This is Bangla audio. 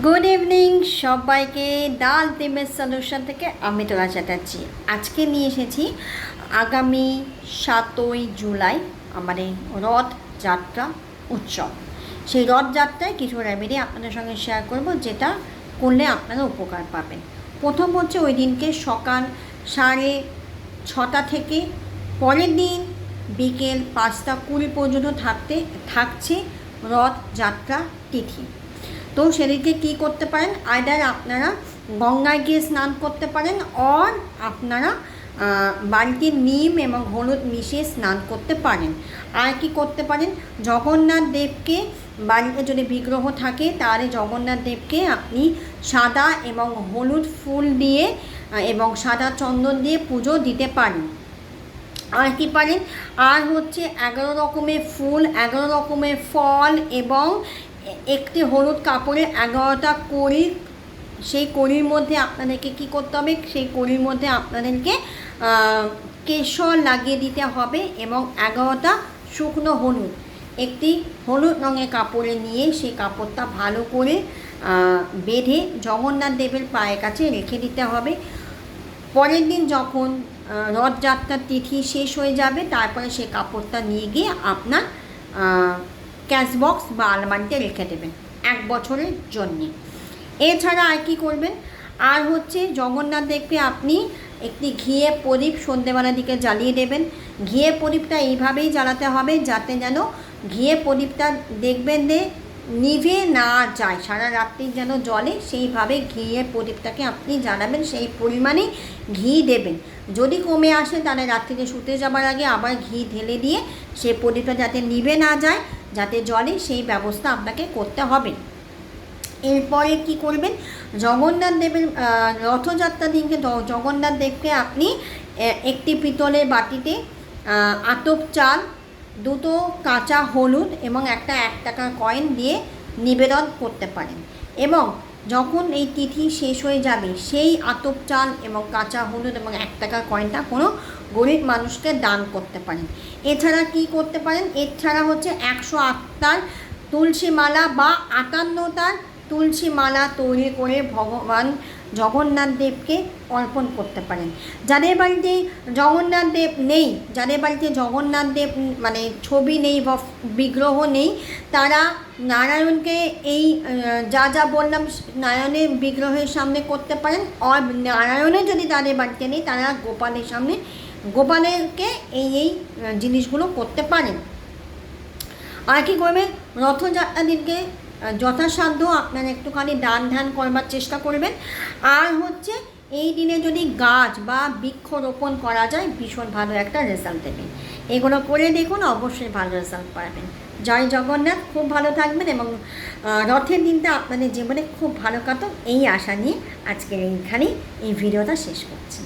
গুড ইভিনিং সবাইকে। ডালটিমেট সলিউশন থেকে আমি তোলা চ্যাটার্জি আজকে নিয়ে এসেছি আগামী 7ই জুলাই আমাদের রথযাত্রা উৎসব। সেই রথযাত্রায় কিছু রেমেডি আপনাদের সঙ্গে শেয়ার করব, যেটা করলে আপনারা উপকার পাবেন। প্রথম হচ্ছে ওই দিনকে সকাল 6:30 থেকে পরের দিন বিকেল 5:20 পর্যন্ত থাকছে রথযাত্রা তিথি। তো সেদিকে কী করতে পারেন, আইদার আপনারা গঙ্গায় গিয়ে স্নান করতে পারেন, অর আপনারা বাড়িতে নিম এবং হলুদ মিশিয়ে স্নান করতে পারেন। আর কি করতে পারেন, জগন্নাথ দেবকে বাড়িতে যদি বিগ্রহ থাকে তাহলে জগন্নাথ দেবকে আপনি সাদা এবং হলুদ ফুল দিয়ে এবং সাদা চন্দন দিয়ে পুজো দিতে পারেন। আর কি পারেন, আর হচ্ছে 11 রকমের ফুল, 11 রকমের ফল এবং একটি হলুদ কাপড়ে 11টা কড়ি, সেই কড়ির মধ্যে আপনাদেরকে কী করতে হবে, সেই কড়ির মধ্যে আপনাদেরকে কেশর লাগিয়ে দিতে হবে এবং 11টা শুকনো হলুদ একটি হলুদ রঙের কাপড়ে নিয়ে সেই কাপড়টা ভালো করে বেঁধে জগন্নাথ দেবের পায়ের কাছে রেখে দিতে হবে। পরের দিন যখন রথযাত্রার তিথি শেষ হয়ে যাবে তারপরে সেই কাপড়টা নিয়ে গিয়ে আপনার ক্যাশ বক্স বা আলমারিতে রেখে দেবেন 1 বছরের জন্যে। এছাড়া আর কী করবেন, আর হচ্ছে জগন্নাথ দেবকে আপনি একটি ঘিয়ে প্রদীপ সন্ধ্যেবেলার দিকে জ্বালিয়ে দেবেন। ঘিয়ে প্রদীপটা এইভাবেই জ্বালাতে হবে যাতে যেন ঘিয়ে প্রদীপটা দেখবেন যে নিভে না যায়, সারা রাত্রি যেন জ্বলে, সেইভাবে ঘিয়ে প্রদীপটাকে আপনি জ্বালাবেন, সেই পরিমাণে ঘি দেবেন। যদি কমে আসে তাহলে রাত্রিতে শুতে যাবার আগে আবার ঘি ঢেলে দিয়ে সেই প্রদীপটা যাতে নিভে না যায়, যাতে জ্বলে, সেই ব্যবস্থা আপনাকে করতে হবে। এরপরে কি করবেন, জগন্নাথ দেবের রথযাত্রার দিনকে জগন্নাথ দেবকে আপনি একটি পিতলের বাটিতে আতপ চাল, 2টো কাঁচা হলুদ এবং একটা 1 টাকার কয়েন দিয়ে নিবেদন করতে পারেন। এবং যখন এই তিথি শেষ হয়ে যাবে সেই আতপ চাল এবং কাঁচা হলুদ এবং 1 টাকার কয়েনটা কোনো গরিব মানুষকে দান করতে পারেন। এছাড়া কি করতে পারেন, এছাড়া হচ্ছে 108টার তুলসী মালা বা 58টার তুলসী মালা তৈরি করে ভগবান জগন্নাথ দেবকে অর্পণ করতে পারেন। যাদের বাড়িতে জগন্নাথ দেব নেই, যাদের বাড়িতে জগন্নাথ দেব মানে ছবি নেই বা বিগ্রহ নেই, তারা নারায়ণকে এই যা বললাম নারায়ণের বিগ্রহের সামনে করতে পারেন। আর নারায়ণের যদি তাদের বাড়িতে নেই, তারা গোপালের সামনে গোপালেরকে এই জিনিসগুলো করতে পারেন। আর কি করবেন, রথযাত্রার দিনকে যথাসাধ্য আপনারা একটুখানি দান ধ্যান করবার চেষ্টা করবেন। আর হচ্ছে এই দিনে যদি গাছ বা বৃক্ষরোপণ করা যায় ভীষণ ভালো একটা রেজাল্ট দেবেন। এগুলো করে দেখুন, অবশ্যই ভালো রেজাল্ট পাবেন। জয় জগন্নাথ, খুব ভালো থাকবেন এবং রথের দিনটা আপনাদের জীবনে খুব ভালো কাটুক, এই আশা নিয়ে আজকের এইখানেই এই ভিডিওটা শেষ করছি।